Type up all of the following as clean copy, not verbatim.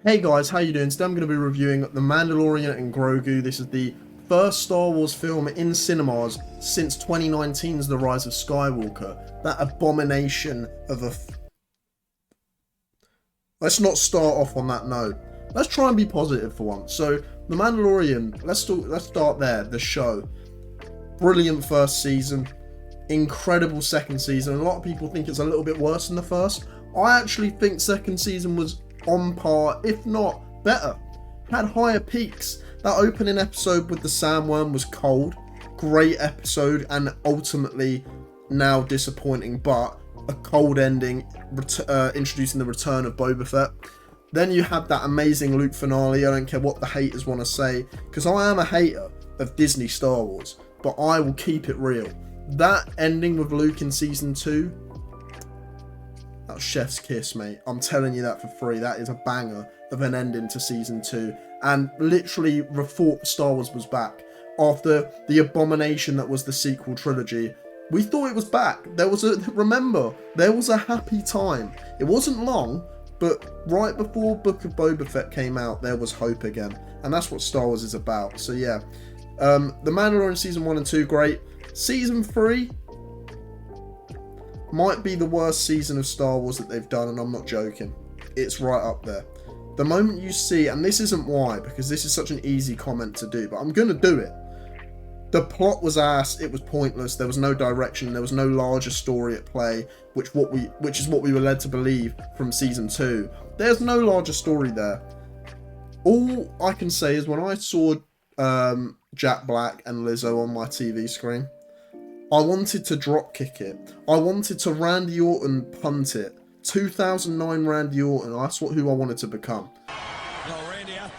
Hey guys, how you doing? Today I'm going to be reviewing The Mandalorian and Grogu. This is the first Star Wars film in cinemas since 2019's The Rise of Skywalker. That abomination of a... Let's not start off on that note. Let's try and be positive for once. So, The Mandalorian, let's start there, the show. Brilliant first season. Incredible second season. A lot of people think it's a little bit worse than the first. I actually think second season was on par, if not better. Had higher peaks. That opening episode with the sandworm was cold. Great episode, and ultimately now disappointing, but a cold ending, introducing the return of Boba Fett. Then you had that amazing Luke finale. I don't care what the haters want to say, because I am a hater of Disney Star Wars, but I will keep it real. That ending with Luke in season 2, that was chef's kiss, mate. I'm telling you that for free. That is a banger of an ending to season 2, and literally thought Star Wars was back after the abomination that was the sequel trilogy. We thought it was back. There was a happy time. It wasn't long, but right before Book of Boba Fett came out, there was hope again, and that's what Star Wars is about. So yeah, The Mandalorian season 1 and 2, great. Season 3 might be the worst season of Star Wars that they've done, and I'm not joking. It's right up there. The moment you see, and this isn't why, because this is such an easy comment to do, but I'm going to do it. The plot was ass, it was pointless, there was no direction, there was no larger story at play, which is what we were led to believe from season 2. There's no larger story there. All I can say is when I saw Jack Black and Lizzo on my TV screen, I wanted to dropkick it. I wanted to Randy Orton punt it. 2009 Randy Orton. That's who I wanted to become. No, Randy out.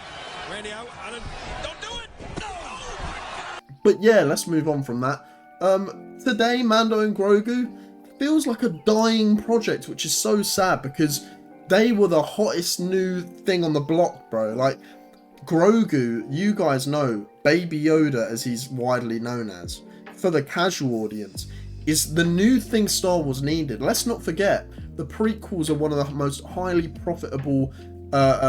Don't do it. No. But yeah, let's move on from that. Today, Mando and Grogu feels like a dying project, which is so sad because they were the hottest new thing on the block, bro. Like, Grogu, you guys know, Baby Yoda, as he's widely known as, for the casual audience, is the new thing Star Wars needed. Let's not forget, the prequels are one of the most highly profitable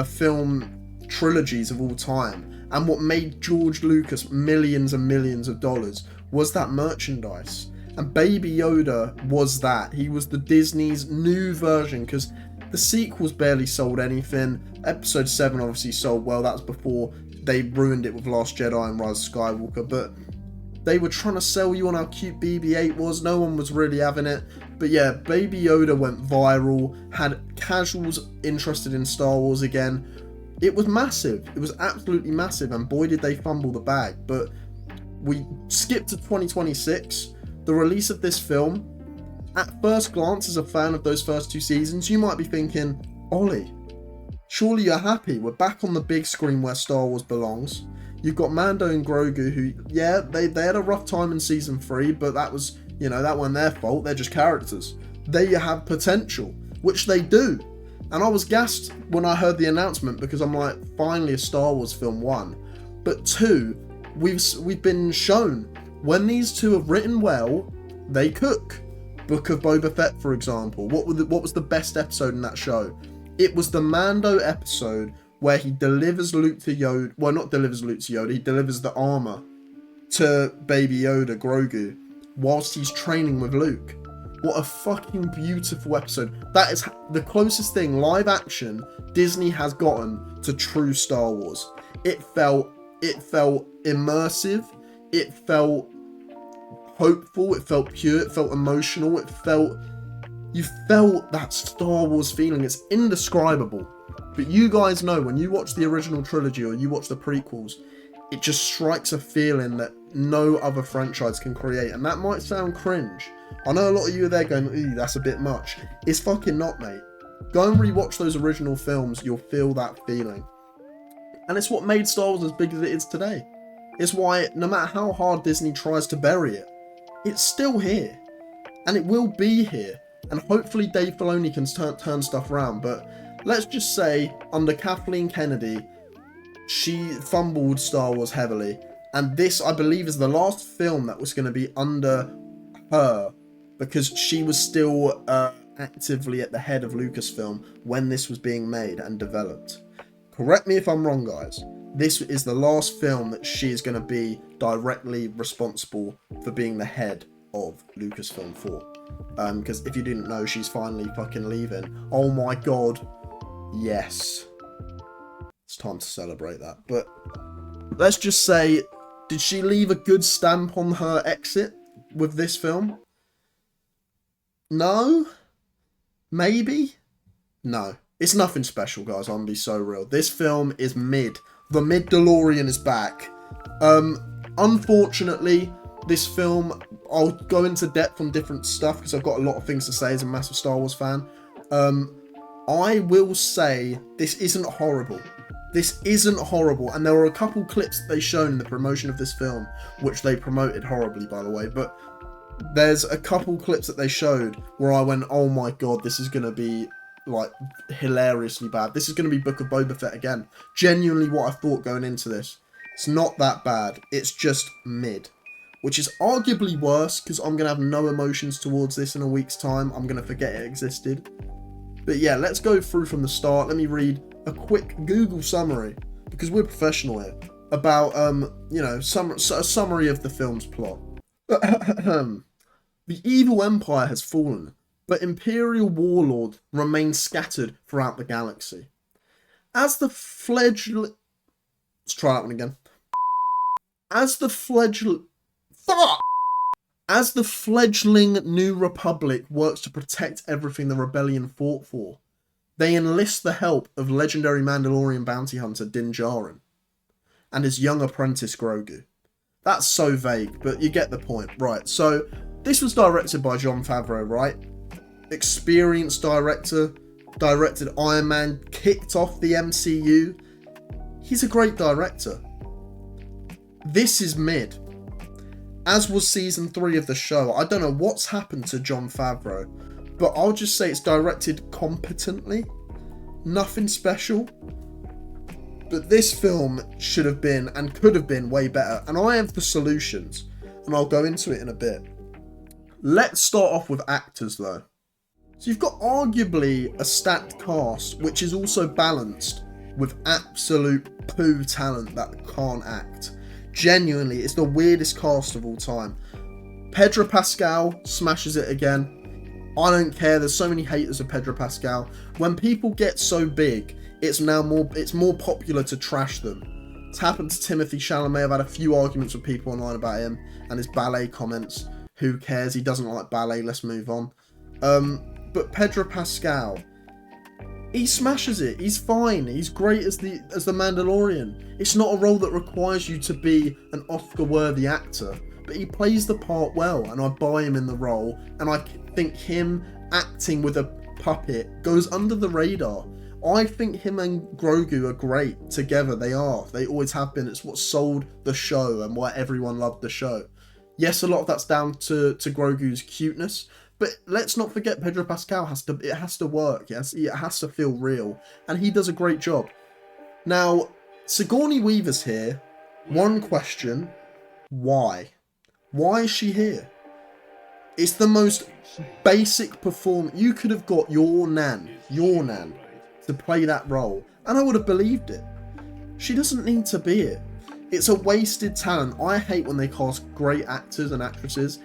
film trilogies of all time, and what made George Lucas millions and millions of dollars was that merchandise, and Baby Yoda was that. He was the Disney's new version, because the sequels barely sold anything. Episode 7 obviously sold well, that was before they ruined it with Last Jedi and Rise of Skywalker, but they were trying to sell you on how cute BB-8 was. No one was really having it. But yeah, Baby Yoda went viral, had casuals interested in Star Wars again. It was massive. It was absolutely massive, and boy did they fumble the bag. But we skipped to 2026, the release of this film. At first glance, as a fan of those first 2 seasons, you might be thinking, Ollie, surely you're happy. We're back on the big screen where Star Wars belongs. You've got Mando and Grogu, who, yeah, they had a rough time in season 3, but that was, that wasn't their fault. They're just characters. They have potential, which they do. And I was gassed when I heard the announcement, because I'm like, finally a Star Wars film, 1. But 2, we've been shown when these two have written well, they cook. Book of Boba Fett, for example. What was the best episode in that show? It was the Mando episode where he delivers Luke to Yoda. Well, not delivers Luke to Yoda. He delivers the armor to Baby Yoda, Grogu, whilst he's training with Luke. What a fucking beautiful episode. That is the closest thing live action Disney has gotten to true Star Wars. It felt immersive. It felt hopeful. It felt pure. It felt emotional. You felt that Star Wars feeling. It's indescribable. But you guys know, when you watch the original trilogy or you watch the prequels, it just strikes a feeling that no other franchise can create. And that might sound cringe. I know a lot of you are there going, ooh, that's a bit much. It's fucking not, mate. Go and rewatch those original films, you'll feel that feeling. And it's what made Star Wars as big as it is today. It's why, no matter how hard Disney tries to bury it, it's still here. And it will be here. And hopefully Dave Filoni can turn stuff around, but let's just say, under Kathleen Kennedy, she fumbled Star Wars heavily, and this, I believe, is the last film that was going to be under her, because she was still actively at the head of Lucasfilm when this was being made and developed. correct me if I'm wrong, guys, this is the last film that she is going to be directly responsible for being the head of Lucasfilm 4. Because if you didn't know, she's finally fucking leaving. Oh my god. Yes. It's time to celebrate that. But let's just say, did she leave a good stamp on her exit with this film? No? Maybe? No. It's nothing special, guys. I'm gonna be so real. This film is mid. The Mandalorian is back. Unfortunately, this film, I'll go into depth on different stuff because I've got a lot of things to say as a massive Star Wars fan. I will say this isn't horrible. This isn't horrible, and there were a couple clips that they shown in the promotion of this film, which they promoted horribly, by the way, but there's a couple clips that they showed where I went, oh my god, this is going to be, like, hilariously bad. This is going to be Book of Boba Fett again. Genuinely what I thought going into this. It's not that bad. It's just mid. Which is arguably worse, because I'm going to have no emotions towards this in a week's time. I'm going to forget it existed. But yeah, let's go through from the start. Let me read a quick Google summary, because we're professional here, about, you know, a summary of the film's plot. The evil empire has fallen, but Imperial warlords remain scattered throughout the galaxy. As the fledgling... Let's try that one again. As the fledgling New Republic works to protect everything the rebellion fought for, they enlist the help of legendary Mandalorian bounty hunter Din Djarin and his young apprentice Grogu. That's so vague, but you get the point. Right, so this was directed by Jon Favreau, right? Experienced director, directed Iron Man, kicked off the MCU. He's a great director. This is mid. As was season 3 of the show. I don't know what's happened to Jon Favreau, but I'll just say it's directed competently. Nothing special. But this film should have been and could have been way better. And I have the solutions, and I'll go into it in a bit. Let's start off with actors though. So you've got arguably a stacked cast, which is also balanced with absolute poo talent that can't act. Genuinely, it's the weirdest cast of all time. Pedro Pascal smashes it again. I don't care, there's so many haters of Pedro Pascal. When people get so big, it's more popular to trash them. It's happened to Timothy Chalamet. I've had a few arguments with people online about him and his ballet comments. Who cares? He doesn't like ballet, let's move on. But Pedro Pascal, he smashes it. He's fine. He's great as the Mandalorian. It's not a role that requires you to be an Oscar-worthy actor, but he plays the part well, and I buy him in the role, and I think him acting with a puppet goes under the radar. I think him and Grogu are great together. They are. They always have been. It's what sold the show and why everyone loved the show. Yes, a lot of that's down to Grogu's cuteness, but let's not forget Pedro Pascal has to work. Yes, it has to feel real, and he does a great job. Now, Sigourney Weaver's here. One question: why? Why is she here? It's the most basic performance. You could have got your nan, to play that role, and I would have believed it. She doesn't need to be it. It's a wasted talent. I hate when they cast great actors and actresses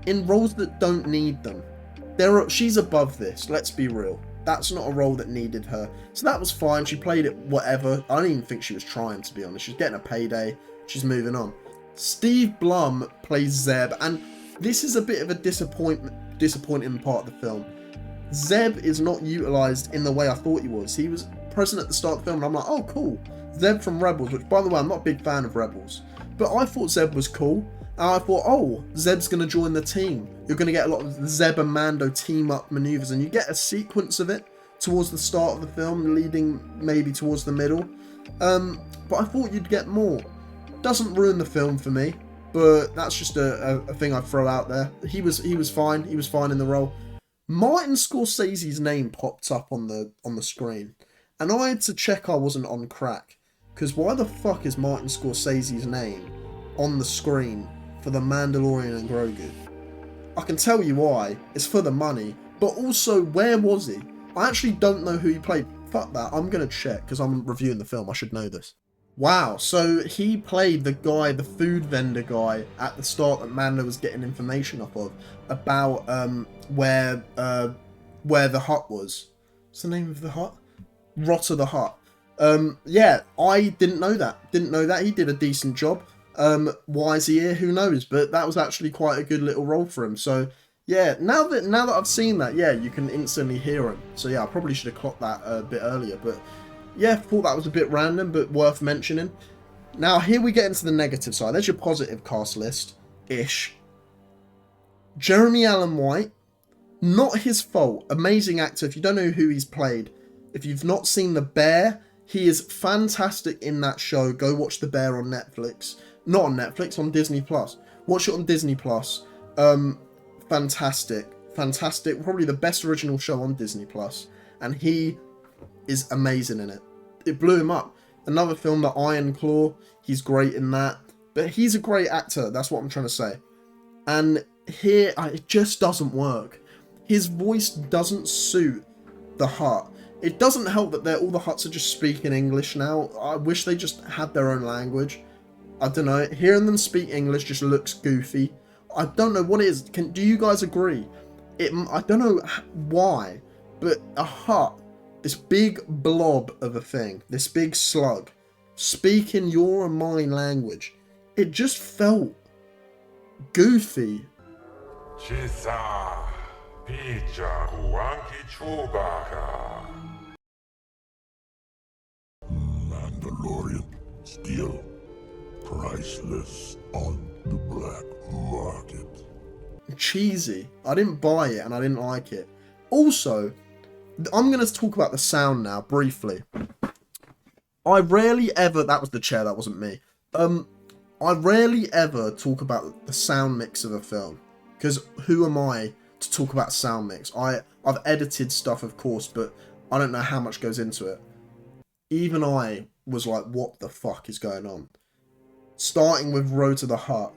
in roles that don't need them. She's above this, let's be real. That's not a role that needed her. So that was fine. She played it whatever. I don't even think she was trying, to be honest. She's getting a payday. She's moving on. Steve Blum plays Zeb, and this is a bit of a disappointing part of the film. Zeb is not utilised in the way I thought he was. He was present at the start of the film, and I'm like, oh, cool. Zeb from Rebels, which, by the way, I'm not a big fan of Rebels. But I thought Zeb was cool. And I thought, oh, Zeb's going to join the team. You're going to get a lot of Zeb and Mando team-up manoeuvres, and you get a sequence of it towards the start of the film, leading maybe towards the middle. But I thought you'd get more. Doesn't ruin the film for me, but that's just a thing I throw out there. He was fine. He was fine in the role. Martin Scorsese's name popped up on the screen, and I had to check I wasn't on crack, because why the fuck is Martin Scorsese's name on the screen for The Mandalorian and Grogu? I can tell you why. It's for the money, but also, where was he? I actually don't know who he played. fuck that. I'm going to check because I'm reviewing the film. I should know this. Wow, so he played the guy, the food vendor guy, at the start that Mando was getting information off of about where the hut was. What's the name of the hut? Rotter the Hut. Yeah, I didn't know that. Didn't know that. He did a decent job. Why is he here? Who knows? But that was actually quite a good little role for him. So yeah, now that I've seen that, yeah, you can instantly hear him. So yeah, I probably should have clocked that a bit earlier. But yeah, thought that was a bit random, but worth mentioning. Now here we get into the negative side. There's your positive cast list-ish. Jeremy Allen White, not his fault. Amazing actor. If you don't know who he's played, if you've not seen The Bear, he is fantastic in that show. Go watch The Bear on Netflix. Not on Netflix, on Disney Plus. Watch it on Disney Plus. Fantastic. Fantastic. Probably the best original show on Disney Plus. And he is amazing in it. It blew him up. Another film, The Iron Claw, he's great in that. But he's a great actor, that's what I'm trying to say. And here, it just doesn't work. His voice doesn't suit the Hut. It doesn't help that all the Huts are just speaking English now. I wish they just had their own language. I don't know. Hearing them speak English just looks goofy. I don't know what it is. Do you guys agree? I don't know why, but a Hut, this big blob of a thing, this big slug, speaking your and my language, it just felt goofy. Mandalorian, still priceless on the black market. Cheesy. I didn't buy it and I didn't like it. Also, I'm going to talk about the sound now, briefly. I rarely ever... That was the chair, that wasn't me. I rarely ever talk about the sound mix of a film. Because who am I to talk about sound mix? I've edited stuff, of course, but I don't know how much goes into it. Even I was like, what the fuck is going on? Starting with Road to the Hut,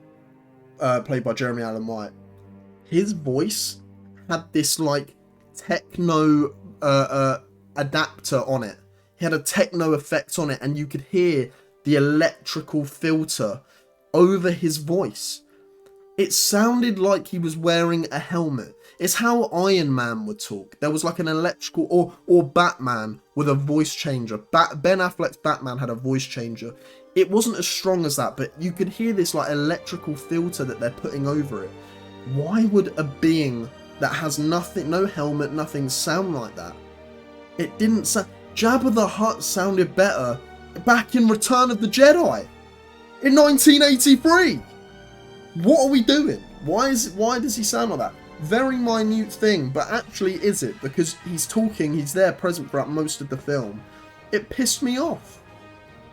played by Jeremy Allen White. His voice had this, like, techno adapter on it. He had a techno effect on it, and you could hear the electrical filter over his voice. It sounded like he was wearing a helmet. It's how Iron Man would talk. There was like an electrical, or Batman with a voice changer. Ben Affleck's Batman had a voice changer. It wasn't as strong as that, but you could hear this like electrical filter that they're putting over it. Why would a being that has nothing, no helmet, nothing, sound like that? It didn't sound... Jabba the Hutt sounded better back in Return of the Jedi in 1983. What are we doing? Why does he sound like that? Very minute thing, but actually is it? Because he's talking, he's there present throughout most of the film. It pissed me off.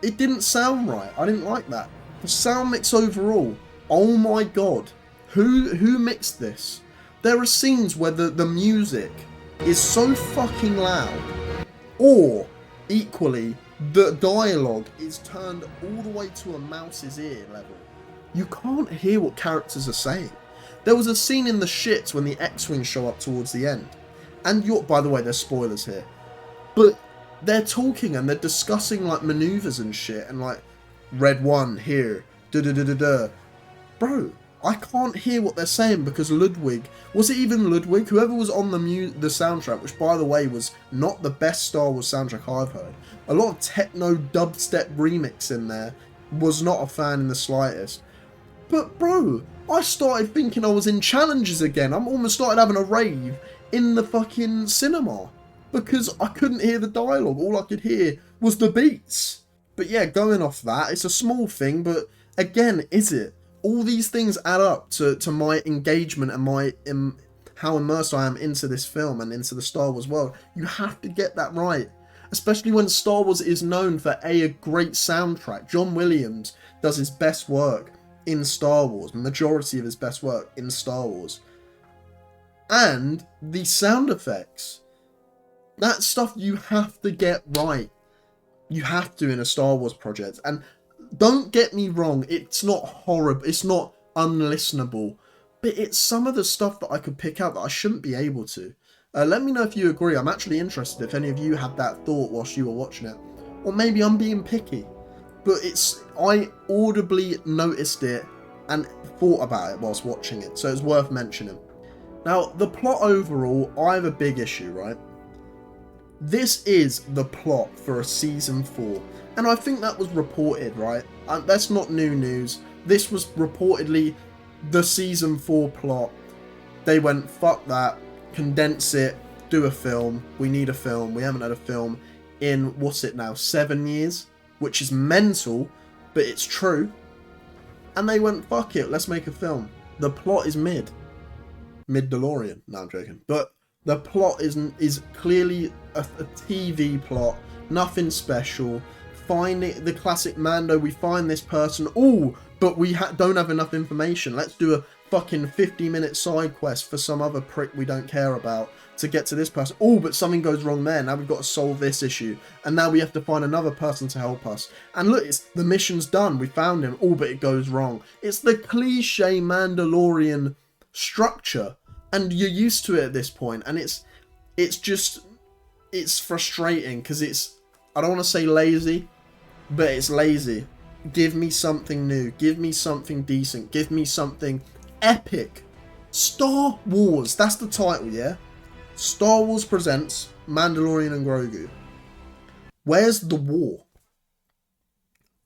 It didn't sound right. I didn't like that. The sound mix overall, oh my god. Who mixed this? There are scenes where the music is so fucking loud, or equally, the dialogue is turned all the way to a mouse's ear level. You can't hear what characters are saying. There was a scene in the shits when the X-Wing show up towards the end. And by the way, there's spoilers here. But they're talking and they're discussing like maneuvers and shit and like, red one here, da-da-da-da-da. Bro, I can't hear what they're saying because Ludwig, was it even Ludwig? Whoever was on the soundtrack, which by the way was not the best Star Wars soundtrack I've heard. A lot of techno dubstep remix in there, was not a fan in the slightest. But bro, I started thinking I was in Challenges again. I'm almost started having a rave in the fucking cinema because I couldn't hear the dialogue. All I could hear was the beats. But yeah, going off that, it's a small thing, but again, is it? All these things add up to my engagement and how immersed I am into this film and into the Star Wars world. You have to get that right. Especially when Star Wars is known for a great soundtrack. John Williams does his best work in Star Wars, majority of his best work in Star Wars. And the sound effects, that stuff you have to get right. You have to in a Star Wars project. And don't get me wrong, it's not horrible, it's not unlistenable, but it's some of the stuff that I could pick out that I shouldn't be able to. Let me know if you agree. I'm actually interested if any of you had that thought whilst you were watching it. Or maybe I'm being picky. But I audibly noticed it and thought about it whilst watching it, so it's worth mentioning. Now, the plot overall, I have a big issue, right? This is the plot for a season 4, and I think that was reported, right? That's not new news. This was reportedly the season 4 plot. They went, fuck that, condense it, do a film. We need a film. We haven't had a film in, what's it now, 7 years? Which is mental, but it's true. And they went, fuck it, let's make a film. The plot is Mid-DeLorean. No, I'm joking. But the plot is clearly a TV plot. Nothing special. Finding the classic Mando, we find this person. Oh, but we don't have enough information. Let's do a fucking 50-minute side quest for some other prick we don't care about to get to this person. Oh, but something goes wrong there. Now we've got to solve this issue. And now we have to find another person to help us. And look, the mission's done. We found him. Oh, but it goes wrong. It's the cliche Mandalorian structure. And you're used to it at this point. And it's frustrating because I don't want to say lazy, but it's lazy. Give me something new. Give me something decent. Give me something epic. Star Wars. That's the title, yeah? Star Wars presents Mandalorian and Grogu. Where's the war?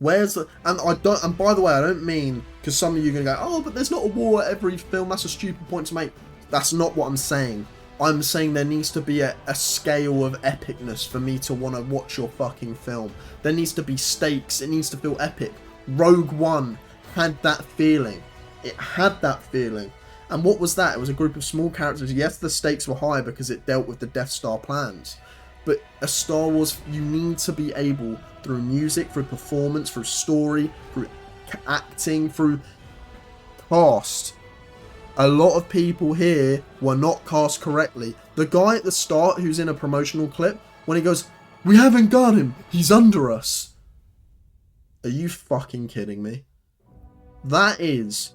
And by the way, I don't mean, because some of you are going to go, oh, but there's not a war at every film. That's a stupid point to make. That's not what I'm saying. I'm saying there needs to be a scale of epicness for me to want to watch your fucking film. There needs to be stakes. It needs to feel epic. Rogue One had that feeling. It had that feeling. And what was that? It was a group of small characters. Yes, the stakes were high because it dealt with the Death Star plans. But a Star Wars, you need to be able, through music, through performance, through story, through acting, through cast. A lot of people here were not cast correctly. The guy at the start who's in a promotional clip, when he goes, "We haven't got him, he's under us." Are you fucking kidding me? That's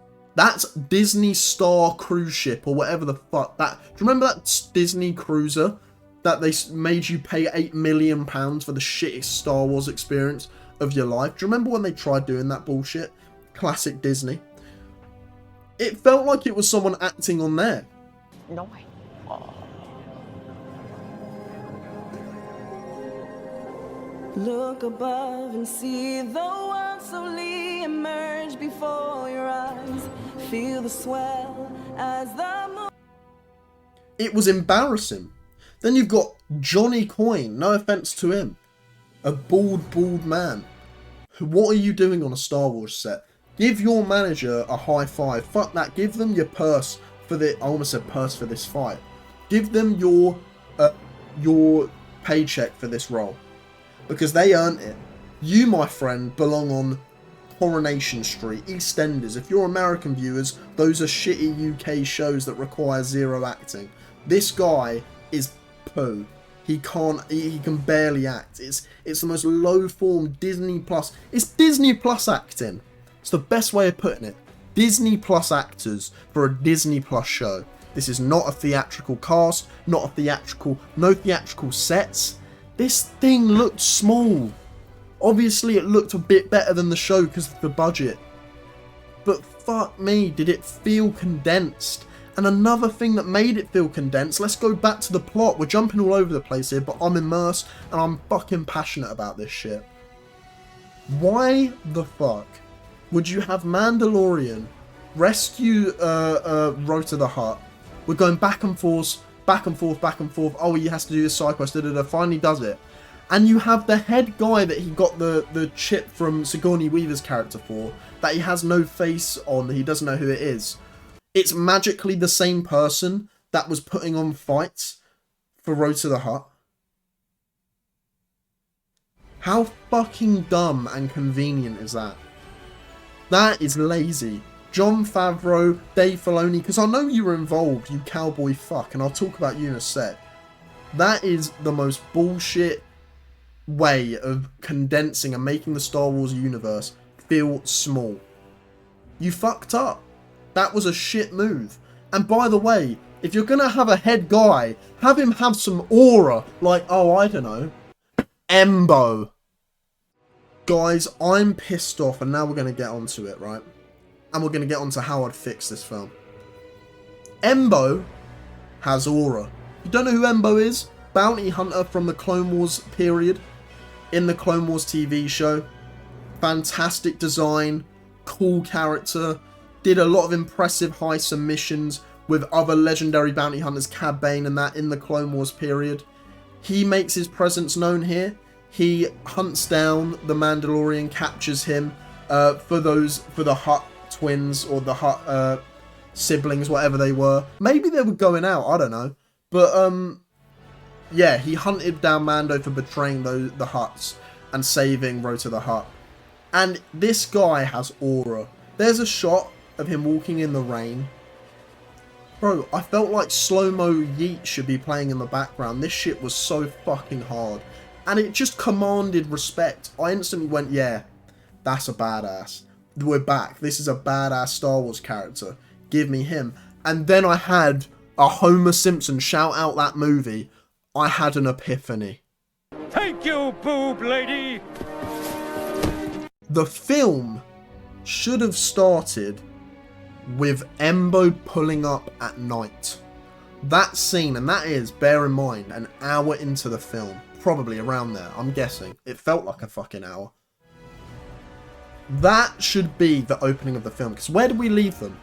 Disney Star cruise ship or whatever the fuck that. Do you remember that Disney cruiser that they made you pay £8 million for the shittest Star Wars experience of your life? Do you remember when they tried doing that bullshit? Classic Disney. It felt like it was someone acting on there. No way. Look above and see the world slowly emerge before your eyes. Feel the swell as the moon. It was embarrassing. Then you've got Johnny Coyne, no offense to him. A bald man. What are you doing on a Star Wars set? Give your manager a high five. Fuck that. Give them your purse for the. I almost said purse for this fight. Give them your paycheck for this role. Because they earned it. You, my friend, belong on Coronation Street, EastEnders. If you're American viewers, those are shitty UK shows that require zero acting. This guy is poo. He can barely act. It's the most low form Disney Plus. It's Disney Plus acting. It's the best way of putting it. Disney Plus actors for a Disney Plus show. This is not a theatrical cast, no theatrical sets. This thing looked small. Obviously it looked a bit better than the show because of the budget. But fuck me, did it feel condensed? And another thing that made it feel condensed, let's go back to the plot. We're jumping all over the place here, but I'm immersed and I'm fucking passionate about this shit. Why the fuck would you have Mandalorian rescue Rota the Hutt? We're going back and forth. Oh, he has to do this side quest. Finally does it. And you have the head guy that he got the chip from Sigourney Weaver's character for, that he has no face on, he doesn't know who it is. It's magically the same person that was putting on fights for Rota the Hutt. How fucking dumb and convenient is that? That is lazy. Jon Favreau, Dave Filoni, because I know you were involved, you cowboy fuck, and I'll talk about you in a sec. That is the most bullshit way of condensing and making the Star Wars universe feel small. You fucked up. That was a shit move. And by the way, If you're gonna have a head guy, have him have some aura. Like, oh, I don't know, Embo. Guys, I'm pissed off, and now we're gonna get onto it, right? And we're gonna get onto how I'd fix this film. Embo has aura. You don't know who Embo is? Bounty hunter from the Clone Wars period. In the Clone Wars TV show. Fantastic design. Cool character. Did a lot of impressive high submissions with other legendary bounty hunters, Cad Bane and that, in the Clone Wars period. He makes his presence known here. He hunts down the Mandalorian, captures him for the Hutt twins, or the Hutt siblings, whatever they were. Maybe they were going out, I don't know. But yeah, he hunted down Mando for betraying the Hutts and saving Rota the Hutt. And this guy has aura. There's a shot of him walking in the rain. Bro, I felt like slow-mo Yeet should be playing in the background. This shit was so fucking hard. And it just commanded respect. I instantly went, yeah, that's a badass. We're back. This is a badass Star Wars character. Give me him. And then I had a Homer Simpson shout out that movie. I had an epiphany. Thank you, boob lady. The film should have started with Embo pulling up at night. That scene, and that is, bear in mind, an hour into the film. Probably around there, I'm guessing. It felt like a fucking hour. That should be the opening of the film. Because where did we leave them?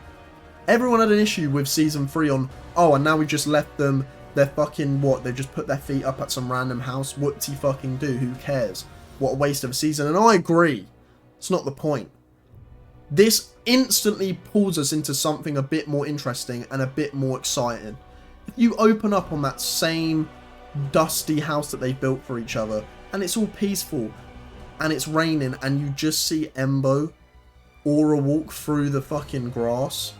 Everyone had an issue with season 3 on, oh, and now we just left them. They're fucking, what? They just put their feet up at some random house. Whoop-de fucking do. Who cares? What a waste of a season. And I agree. It's not the point. This instantly pulls us into something a bit more interesting and a bit more exciting. If you open up on that same dusty house that they built for each other, and it's all peaceful, and it's raining, and you just see Embo aura walk through the fucking grass,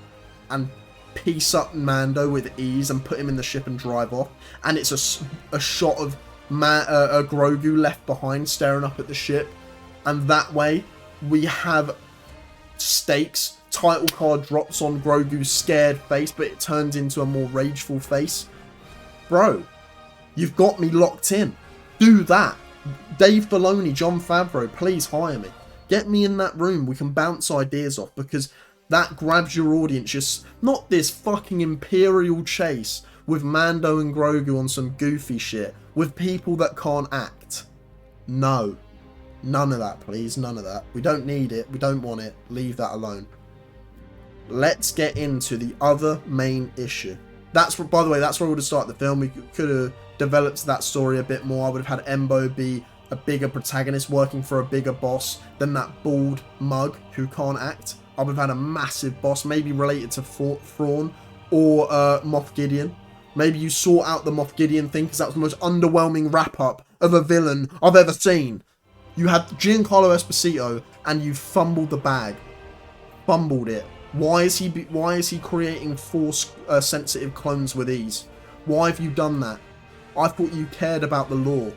and piece up Mando with ease, and put him in the ship and drive off, and it's a shot of Grogu left behind staring up at the ship, and that way we have stakes. Title card drops on Grogu's scared face, but it turns into a more rageful face. Bro, you've got me locked in. Do that. Dave Filoni, Jon Favreau, please hire me. Get me in that room. We can bounce ideas off, because that grabs your audience. Just not this fucking Imperial chase with Mando and Grogu on some goofy shit with people that can't act. No. None of that, please. None of that. We don't need it. We don't want it. Leave that alone. Let's get into the other main issue. That's, by the way, that's where we would have started the film. We could have developed that story a bit more. I would have had Embo be a bigger protagonist working for a bigger boss than that bald mug who can't act. I would have had a massive boss, maybe related to Thrawn or Moff Gideon. Maybe you sort out the Moff Gideon thing, because that was the most underwhelming wrap-up of a villain I've ever seen. You had Giancarlo Esposito, and you fumbled the bag. Fumbled it. Why is he creating Force sensitive clones with ease? Why have you done that? I thought you cared about the lore.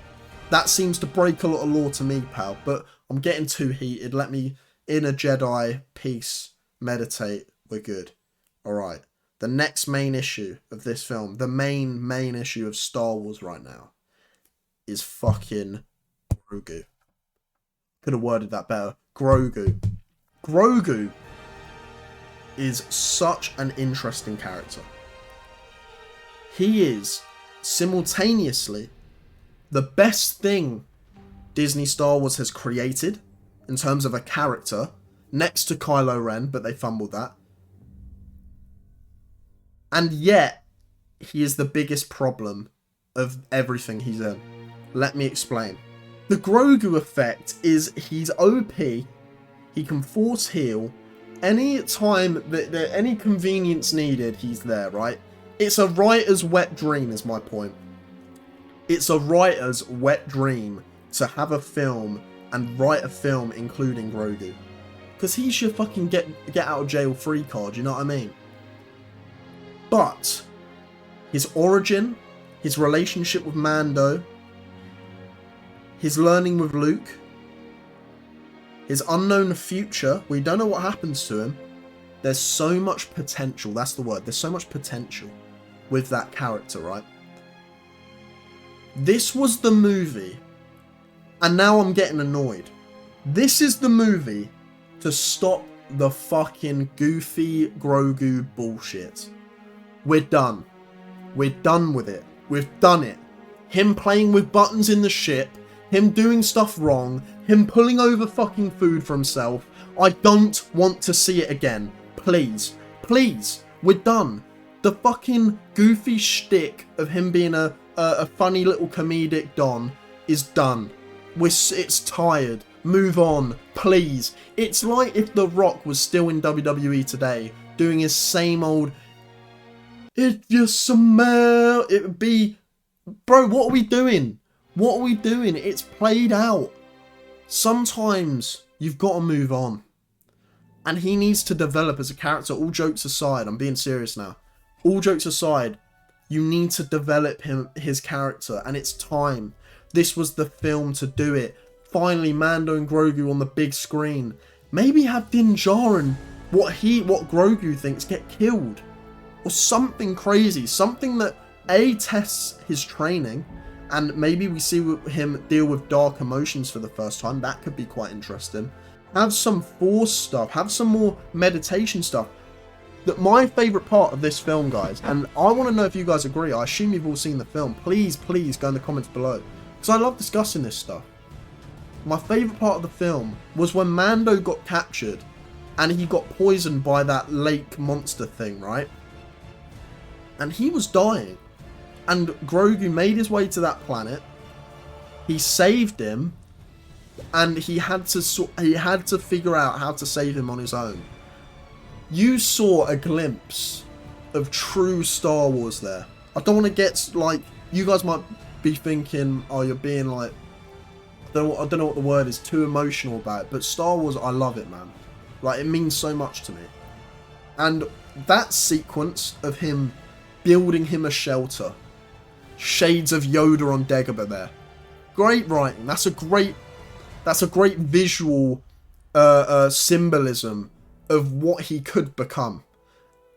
That seems to break a lot of lore to me, pal. But I'm getting too heated. Let me, inner Jedi, peace, meditate. We're good. Alright. The next main issue of this film, the main issue of Star Wars right now, is fucking Grogu. Could have worded that better. Grogu. Grogu is such an interesting character. He is simultaneously the best thing Disney Star Wars has created in terms of a character, next to Kylo Ren, but they fumbled that. And yet, he is the biggest problem of everything he's in. Let me explain. The Grogu effect is he's OP, he can force heal, any time that any convenience needed, he's there, right? It's a writer's wet dream is my point. It's a writer's wet dream to have a film and write a film including Grogu. Because he's your fucking get out of jail free card, you know what I mean? But his origin, his relationship with Mando, his learning with Luke, his unknown future, we don't know what happens to him. There's so much potential, that's the word, there's so much potential. with that character, right? This was the movie, and now I'm getting annoyed. This is the movie to stop the fucking goofy Grogu bullshit. We're done. We're done with it. We've done it. Him playing with buttons in the ship, him doing stuff wrong, him pulling over fucking food for himself. I don't want to see it again. Please. Please. We're done. The fucking goofy shtick of him being a funny little comedic Don is done. It's tired. Move on, please. It's like if The Rock was still in WWE today, doing his same old, if you smell, it would be, bro, what are we doing? What are we doing? It's played out. Sometimes you've got to move on. And he needs to develop as a character. All jokes aside, I'm being serious now. All jokes aside, you need to develop his character, and it's time. This was the film to do it. Finally, Mando and Grogu on the big screen. Maybe have Din Djarin, what Grogu thinks, get killed. Or something crazy. Something that, A, tests his training, and maybe we see him deal with dark emotions for the first time. That could be quite interesting. Have some Force stuff. Have some more meditation stuff. My favourite part of this film, guys, and I want to know if you guys agree. I assume you've all seen the film. Please, please go in the comments below. Because I love discussing this stuff. My favourite part of the film was when Mando got captured and he got poisoned by that lake monster thing, right? And he was dying. And Grogu made his way to that planet. He saved him. And he had to figure out how to save him on his own. You saw a glimpse of true Star Wars there. I don't want to get, like, you guys might be thinking, oh, you're being like, I don't know what the word is, too emotional about it, but Star Wars, I love it, man. Like, it means so much to me. And that sequence of him building him a shelter, shades of Yoda on Dagobah there, great writing. That's a great visual symbolism of what he could become,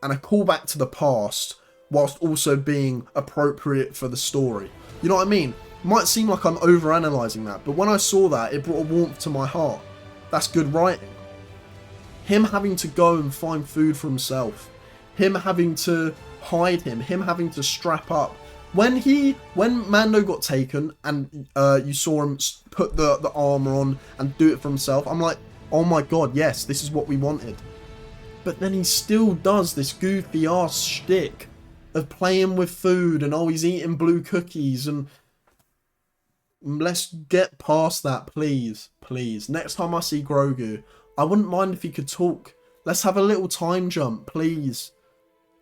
and a callback to the past whilst also being appropriate for the story. You know what I mean? Might seem like I'm overanalyzing that, but when I saw that, it brought a warmth to my heart. That's good writing. Him having to go and find food for himself, him having to hide him having to strap up. When Mando got taken and you saw him put the armor on and do it for himself, I'm like, oh my god, yes, this is what we wanted. But then he still does this goofy ass shtick of playing with food and oh, he's eating blue cookies, and let's get past that, please, please. Next time I see Grogu, I wouldn't mind if he could talk. Let's have a little time jump, please.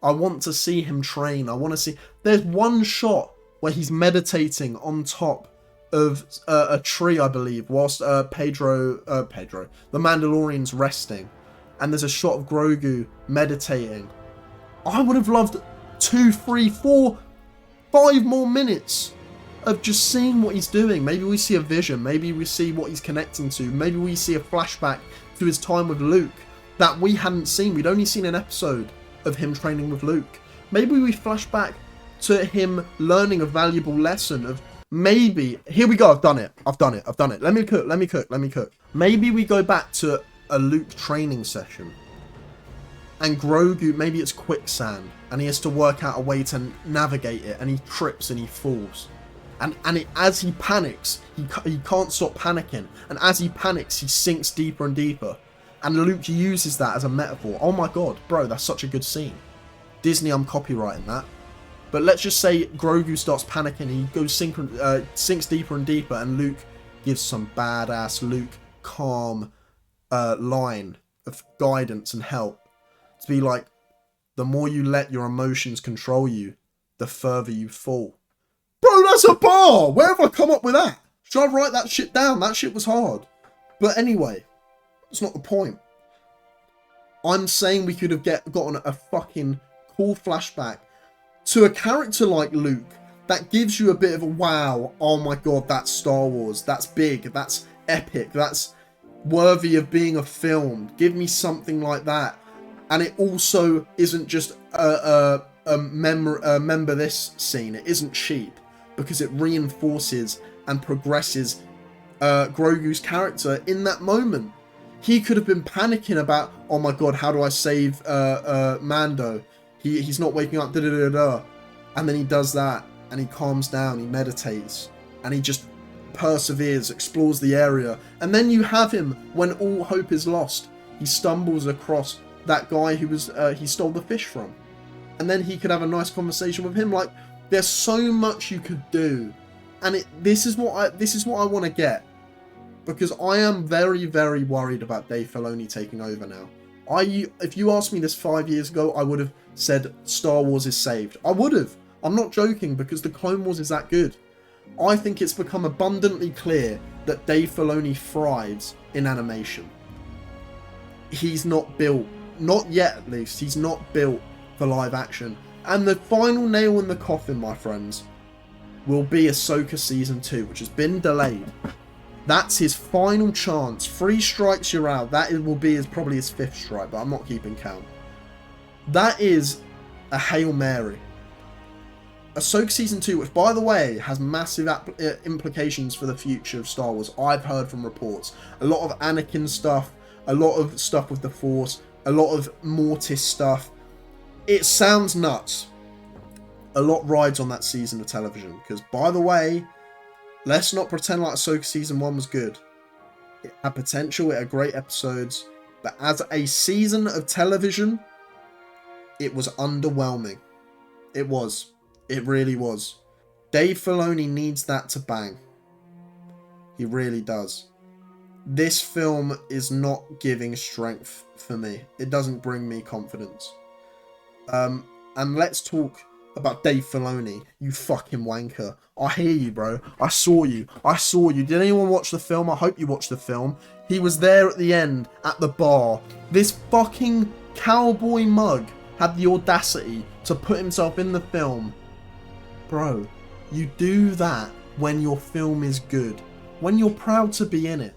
I want to see him train. I want to see... There's one shot where he's meditating on top of a tree, I believe, whilst the Mandalorian's resting. And there's a shot of Grogu meditating. I would have loved 2, 3, 4, 5 more minutes of just seeing what he's doing. Maybe we see a vision. Maybe we see what he's connecting to. Maybe we see a flashback to his time with Luke that we hadn't seen. We'd only seen an episode of him training with Luke. Maybe we flash back to him learning a valuable lesson of maybe, here we go, I've done it. Let me cook. Maybe we go back to a Luke training session and Grogu, maybe it's quicksand and he has to work out a way to navigate it, and he trips and he falls. And as he panics, he can't stop panicking. And as he panics, he sinks deeper and deeper. And Luke uses that as a metaphor. Oh my god, bro, that's such a good scene. Disney, I'm copywriting that. But let's just say Grogu starts panicking, he goes sinks deeper and deeper, and Luke gives some badass Luke calm line of guidance and help. To be like, the more you let your emotions control you, the further you fall. Bro, that's a bar! Where have I come up with that? Should I write that shit down? That shit was hard. But anyway, that's not the point. I'm saying we could have gotten a fucking cool flashback to a character like Luke that gives you a bit of a wow, oh my god, that's Star Wars, that's big, that's epic, that's worthy of being a film. Give me something like that. And it also isn't just a remember this scene. It isn't cheap because it reinforces and progresses Grogu's character in that moment. He could have been panicking about, oh my god, how do I save Mando? He's not waking up, and then he does that, and he calms down, he meditates, and he just perseveres, explores the area, and then you have him when all hope is lost. He stumbles across that guy who was he stole the fish from, and then he could have a nice conversation with him. Like, there's so much you could do, and this is what I want to get. Because I am very, very worried about Dave Filoni taking over now. If you asked me this 5 years ago, I would have said Star Wars is saved. I would have. I'm not joking, because the Clone Wars is that good. I think it's become abundantly clear that Dave Filoni thrives in animation. He's not built, not yet at least, he's not built for live action. And the final nail in the coffin, my friends, will be Ahsoka Season 2, which has been delayed. That's his final chance. 3 strikes, you're out. That will be probably his 5th strike, but I'm not keeping count. That is a Hail Mary. Ahsoka Season 2, which, by the way, has massive implications for the future of Star Wars. I've heard from reports. A lot of Anakin stuff, a lot of stuff with the Force, a lot of Mortis stuff. It sounds nuts. A lot rides on that season of television, because, by the way, let's not pretend like Ahsoka Season 1 was good. It had potential, it had great episodes, but as a season of television, it was underwhelming. It was. It really was. Dave Filoni needs that to bang. He really does. This film is not giving strength for me. It doesn't bring me confidence. And let's talk about Dave Filoni, you fucking wanker. I hear you, bro. I saw you. Did anyone watch the film? I hope you watched the film. He was there at the end, at the bar. This fucking cowboy mug had the audacity to put himself in the film. Bro, you do that when your film is good. When you're proud to be in it.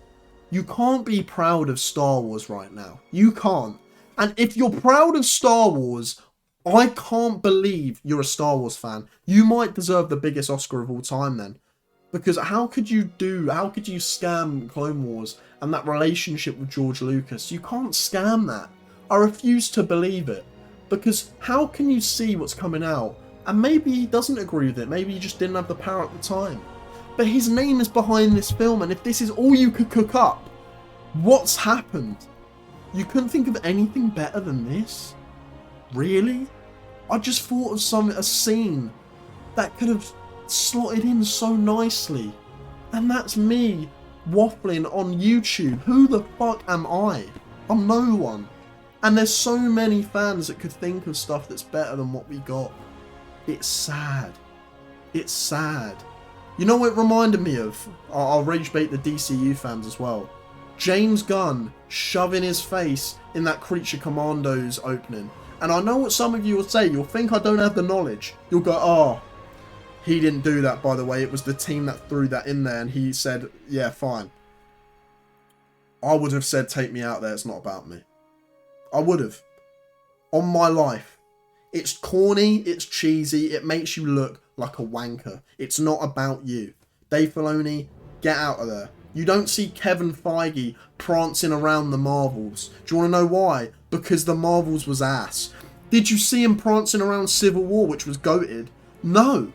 You can't be proud of Star Wars right now. You can't. And if you're proud of Star Wars, I can't believe you're a Star Wars fan. You might deserve the biggest Oscar of all time then. Because how could you scam Clone Wars and that relationship with George Lucas? You can't scam that. I refuse to believe it. Because how can you see what's coming out? And maybe he doesn't agree with it. Maybe he just didn't have the power at the time. But his name is behind this film, and if this is all you could cook up, what's happened? You couldn't think of anything better than this? Really? I just thought of a scene that could have slotted in so nicely. And that's me waffling on YouTube. Who the fuck am I? I'm no one. And there's so many fans that could think of stuff that's better than what we got. It's sad. It's sad. You know what it reminded me of? I'll rage bait the DCU fans as well. James Gunn shoving his face in that Creature Commandos opening. And I know what some of you will say. You'll think I don't have the knowledge. You'll go, oh, he didn't do that, by the way. It was the team that threw that in there. And he said, yeah, fine. I would have said, take me out there. It's not about me. I would have. On my life. It's corny. It's cheesy. It makes you look like a wanker. It's not about you. Dave Filoni, get out of there. You don't see Kevin Feige prancing around the Marvels. Do you want to know why? Because the Marvels was ass. Did you see him prancing around Civil War, which was goated? No.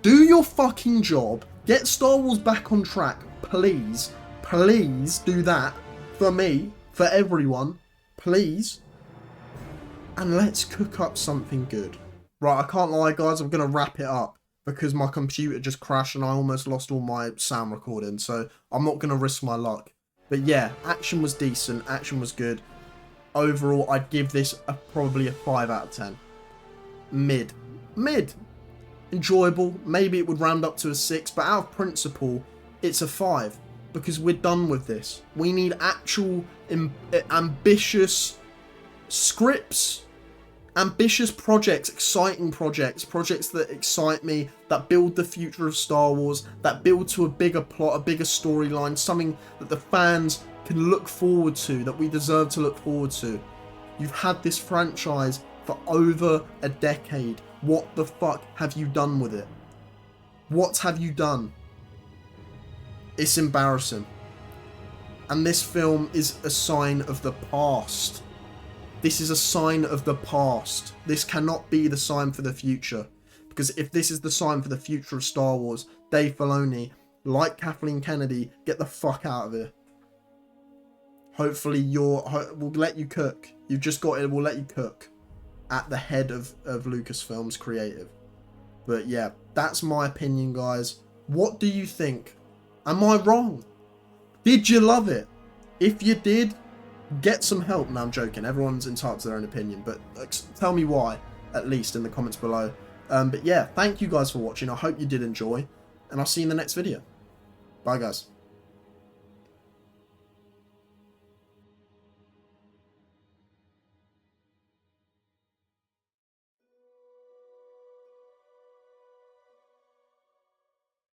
Do your fucking job. Get Star Wars back on track. Please. Please do that. For me. For everyone. Please. And let's cook up something good. Right, I can't lie, guys. I'm going to wrap it up. Because my computer just crashed and I almost lost all my sound recording. So I'm not going to risk my luck. But yeah, action was decent. Action was good. Overall, I'd give this probably a 5 out of 10. Mid. Enjoyable. Maybe it would round up to a 6. But out of principle, it's a 5. Because we're done with this. We need actual ambitious scripts. Ambitious projects, exciting projects that excite me, that build the future of Star Wars, that build to a bigger plot, a bigger storyline, something that the fans can look forward to, that we deserve to look forward to. You've had this franchise for over a decade. What the fuck have you done with it? What have you done? It's embarrassing. And this film is a sign of the past. This is a sign of the past. This cannot be the sign for the future. Because if this is the sign for the future of Star Wars, Dave Filoni, like Kathleen Kennedy, get the fuck out of here. Hopefully we'll let you cook. You've just got it, we'll let you cook at the head of Lucasfilm's creative. But yeah, that's my opinion, guys. What do you think? Am I wrong? Did you love it? If you did, get some help. No, I'm joking. Everyone's entitled to their own opinion, but tell me why, at least in the comments below. But yeah, thank you guys for watching. I hope you did enjoy, and I'll see you in the next video. Bye, guys.